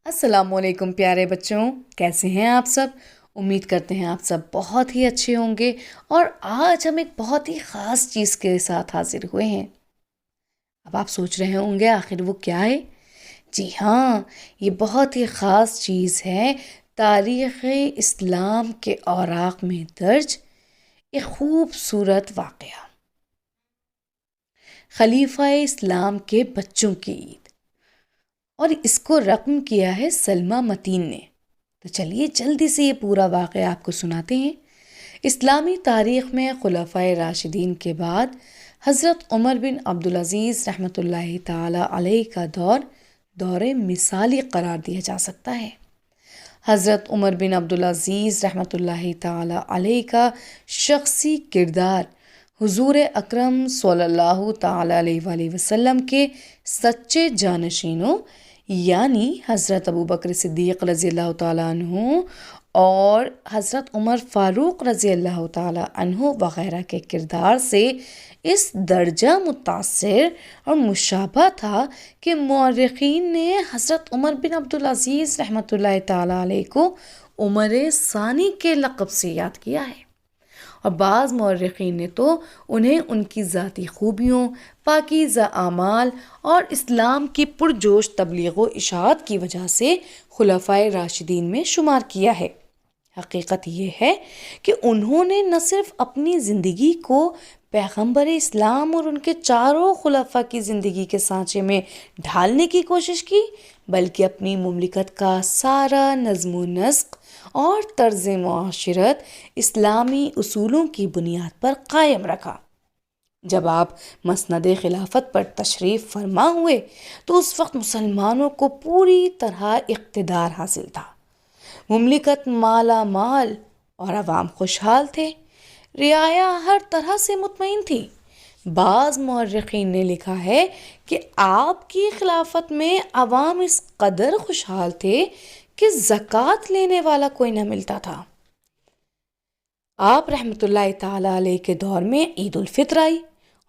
السلام علیکم پیارے بچوں، کیسے ہیں آپ سب؟ امید کرتے ہیں آپ سب بہت ہی اچھے ہوں گے۔ اور آج ہم ایک بہت ہی خاص چیز کے ساتھ حاضر ہوئے ہیں۔ اب آپ سوچ رہے ہوں گے آخر وہ کیا ہے؟ جی ہاں، یہ بہت ہی خاص چیز ہے تاریخ اسلام کے اوراق میں درج ایک خوبصورت واقعہ، خلیفہ اسلام کے بچوں کی عید، اور اس کو رقم کیا ہے سلمہ متین نے۔ تو چلیے جلدی سے یہ پورا واقعہ آپ کو سناتے ہیں۔ اسلامی تاریخ میں خلفائے راشدین کے بعد حضرت عمر بن عبدالعزیز رحمۃ اللہ تعالی علیہ کا دور مثالی قرار دیا جا سکتا ہے۔ حضرت عمر بن عبدالعزیز رحمۃ اللہ تعالی علیہ کا شخصی کردار حضور اکرم صلی اللہ تعالی علیہ وآلہ وسلم کے سچے جانشینوں یعنی حضرت ابوبکر صدیق رضی اللہ تعالیٰ عنہ اور حضرت عمر فاروق رضی اللہ تعالیٰ عنہ وغیرہ کے کردار سے اس درجہ متاثر اور مشابہ تھا کہ مورخین نے حضرت عمر بن عبدالعزیز رحمۃ اللہ تعالیٰ علیہ کو عمر ثانی کے لقب سے یاد کیا ہے، اور بعض مورخین نے تو انہیں ان کی ذاتی خوبیوں، پاکیزہ اعمال اور اسلام کی پرجوش تبلیغ و اشاعت کی وجہ سے خلفائے راشدین میں شمار کیا ہے۔ حقیقت یہ ہے کہ انہوں نے نہ صرف اپنی زندگی کو پیغمبر اسلام اور ان کے چاروں خلفاء کی زندگی کے سانچے میں ڈھالنے کی کوشش کی، بلکہ اپنی مملکت کا سارا نظم و نسق اور طرز معاشرت اسلامی اصولوں کی بنیاد پر قائم رکھا۔ جب آپ مسند خلافت پر تشریف فرما ہوئے تو اس وقت مسلمانوں کو پوری طرح اقتدار حاصل تھا، مملکت مالا مال اور عوام خوشحال تھے، رعایا ہر طرح سے مطمئن تھی۔ بعض مورخین نے لکھا ہے کہ آپ کی خلافت میں عوام اس قدر خوشحال تھے کہ زکوٰۃ لینے والا کوئی نہ ملتا تھا۔ آپ رحمۃ اللہ تعالی علیہ کے دور میں عید الفطر آئی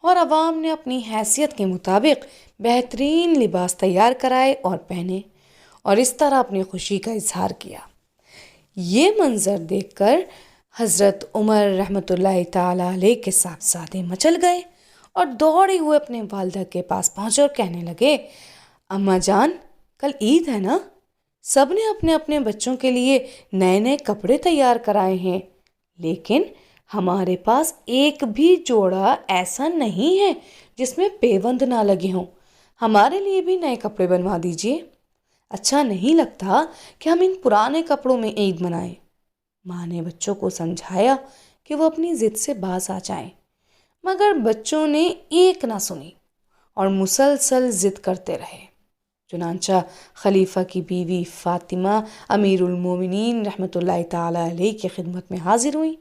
اور عوام نے اپنی حیثیت کے مطابق بہترین لباس تیار کرائے اور پہنے، اور اس طرح اپنی خوشی کا اظہار کیا۔ یہ منظر دیکھ کر حضرت عمر رحمۃ اللہ تعالی علیہ کے صاحبزادے مچل گئے اور دوڑے ہوئے اپنے والدہ کے پاس پہنچے اور کہنے لگے، اماں جان، کل عید ہے نا؟ سب نے اپنے اپنے بچوں کے لیے نئے نئے کپڑے تیار کرائے ہیں، لیکن ہمارے پاس ایک بھی جوڑا ایسا نہیں ہے جس میں پیوند نہ لگے ہوں۔ ہمارے لیے بھی نئے کپڑے بنوا دیجیے۔ اچھا نہیں لگتا کہ ہم ان پرانے کپڑوں میں عید منائیں۔ ماں نے بچوں کو سمجھایا کہ وہ اپنی ضد سے باز آ جائیں، مگر بچوں نے ایک نہ سنی اور مسلسل ضد کرتے رہے۔ چنانچہ خلیفہ کی بیوی فاطمہ امیر المومنین رحمۃ اللہ تعالی علیہ کی خدمت میں حاضر ہوئیں،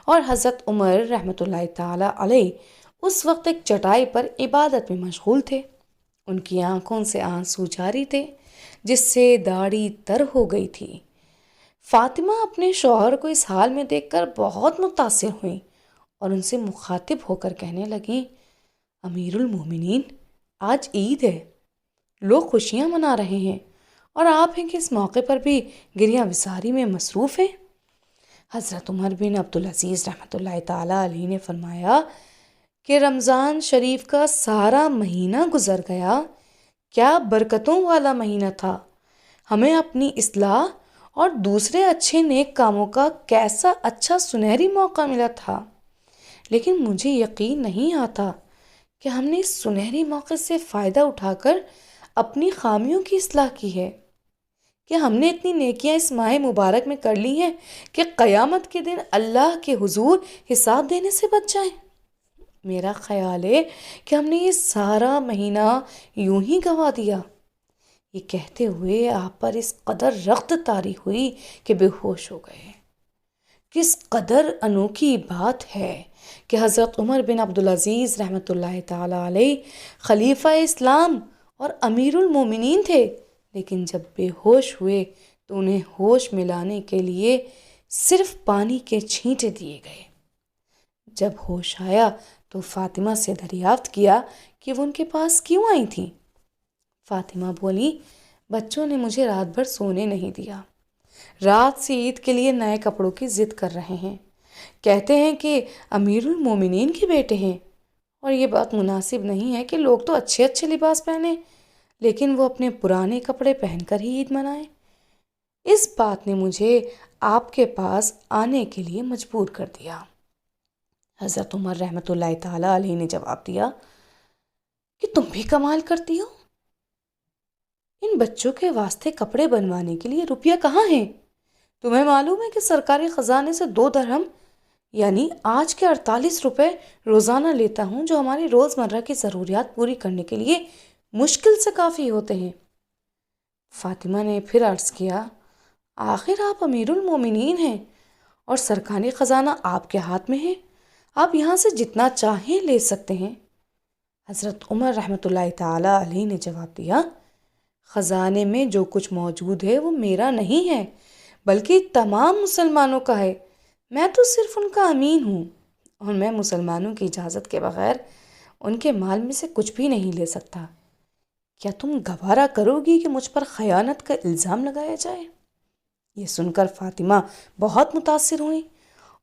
اور حضرت عمر رحمۃ اللہ تعالی علیہ اس وقت ایک چٹائی پر عبادت میں مشغول تھے۔ ان کی آنکھوں سے آنسو جاری تھے جس سے داڑھی تر ہو گئی تھی۔ فاطمہ اپنے شوہر کو اس حال میں دیکھ کر بہت متاثر ہوئیں اور ان سے مخاطب ہو کر کہنے لگیں، امیر المومنین، آج عید ہے، لوگ خوشیاں منا رہے ہیں، اور آپ ہیں کہ اس موقع پر بھی گریہ وساری میں مصروف ہیں۔ حضرت عمر بن عبدالعزیز رحمۃ اللہ تعالی علیہ نے فرمایا کہ رمضان شریف کا سارا مہینہ گزر گیا، کیا برکتوں والا مہینہ تھا، ہمیں اپنی اصلاح اور دوسرے اچھے نیک کاموں کا کیسا اچھا سنہری موقع ملا تھا، لیکن مجھے یقین نہیں آتا کہ ہم نے اس سنہری موقع سے فائدہ اٹھا کر اپنی خامیوں کی اصلاح کی ہے، کہ ہم نے اتنی نیکیاں اس ماہ مبارک میں کر لی ہیں کہ قیامت کے دن اللہ کے حضور حساب دینے سے بچ جائیں۔ میرا خیال ہے کہ ہم نے یہ سارا مہینہ یوں ہی گنوا دیا۔ یہ کہتے ہوئے آپ پر اس قدر رخت طاری ہوئی کہ بے ہوش ہو گئے۔ کس قدر انوکھی بات ہے کہ حضرت عمر بن عبدالعزیز رحمۃ اللہ تعالی علیہ خلیفہ اسلام اور امیر المومنین تھے، لیکن جب بے ہوش ہوئے تو انہیں ہوش میں لانے کے لیے صرف پانی کے چھینٹے دیے گئے۔ جب ہوش آیا تو فاطمہ سے دریافت کیا کہ وہ ان کے پاس کیوں آئی تھیں۔ فاطمہ بولی، بچوں نے مجھے رات بھر سونے نہیں دیا، رات سے عید کے لیے نئے کپڑوں کی ضد کر رہے ہیں، کہتے ہیں کہ امیر المومنین کے بیٹے ہیں، اور یہ بات مناسب نہیں ہے کہ لوگ تو اچھے اچھے لباس پہنیں لیکن وہ اپنے پرانے کپڑے پہن کر ہی عید منائیں۔ اس بات نے مجھے آپ کے پاس آنے کے لیے مجبور کر دیا۔ حضرت عمر رحمۃ اللہ تعالیٰ علیہ نے جواب دیا کہ تم بھی کمال کرتی ہو، ان بچوں کے واسطے کپڑے بنوانے کے لیے روپیہ کہاں ہیں؟ تمہیں معلوم ہے کہ سرکاری خزانے سے 2 درہم یعنی آج کے 48 روپے روزانہ لیتا ہوں، جو ہماری روزمرہ کی ضروریات پوری کرنے کے لیے مشکل سے کافی ہوتے ہیں۔ فاطمہ نے پھر عرض کیا، آخر آپ امیر المومنین ہیں اور سرکاری خزانہ آپ کے ہاتھ میں ہے، آپ یہاں سے جتنا چاہیں لے سکتے ہیں۔ حضرت عمر رحمۃ اللہ تعالیٰ علیہ نے جواب دیا، خزانے میں جو کچھ موجود ہے وہ میرا نہیں ہے بلکہ تمام مسلمانوں کا ہے، میں تو صرف ان کا امین ہوں اور میں مسلمانوں کی اجازت کے بغیر ان کے مال میں سے کچھ بھی نہیں لے سکتا۔ کیا تم گوارا کرو گی کہ مجھ پر خیانت کا الزام لگایا جائے؟ یہ سن کر فاطمہ بہت متاثر ہوئیں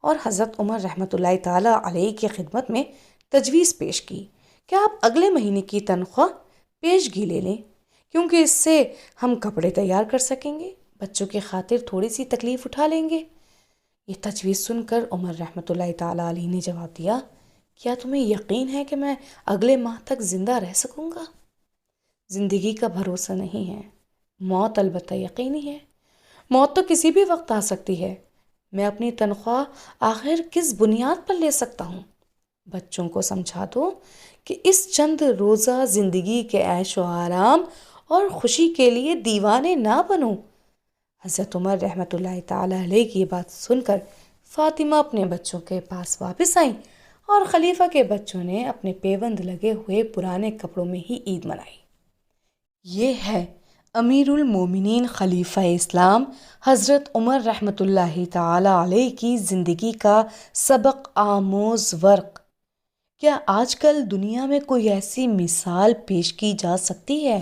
اور حضرت عمر رحمۃ اللہ تعالیٰ علیہ کی خدمت میں تجویز پیش کی کہ آپ اگلے مہینے کی تنخواہ پیشگی لے لیں، کیونکہ اس سے ہم کپڑے تیار کر سکیں گے، بچوں کی خاطر تھوڑی سی تکلیف اٹھا لیں گے۔ یہ تجویز سن کر عمر رحمۃ اللہ تعالیٰ علیہ نے جواب دیا، کیا تمہیں یقین ہے کہ میں اگلے ماہ تک زندہ رہ سکوں گا؟ زندگی کا بھروسہ نہیں ہے، موت البتہ یقینی ہے، موت تو کسی بھی وقت آ سکتی ہے، میں اپنی تنخواہ آخر کس بنیاد پر لے سکتا ہوں؟ بچوں کو سمجھا دو کہ اس چند روزہ زندگی کے عیش و آرام اور خوشی کے لیے دیوانے نہ بنو۔ حضرت عمر رحمۃ اللہ تعالیٰ علیہ کی یہ بات سن کر فاطمہ اپنے بچوں کے پاس واپس آئیں اور خلیفہ کے بچوں نے اپنے پیوند لگے ہوئے پرانے کپڑوں میں ہی عید منائی۔ یہ ہے امیر المومنین خلیفہ اسلام حضرت عمر رحمۃ اللہ تعالیٰ علیہ کی زندگی کا سبق آموز ورق۔ کیا آج کل دنیا میں کوئی ایسی مثال پیش کی جا سکتی ہے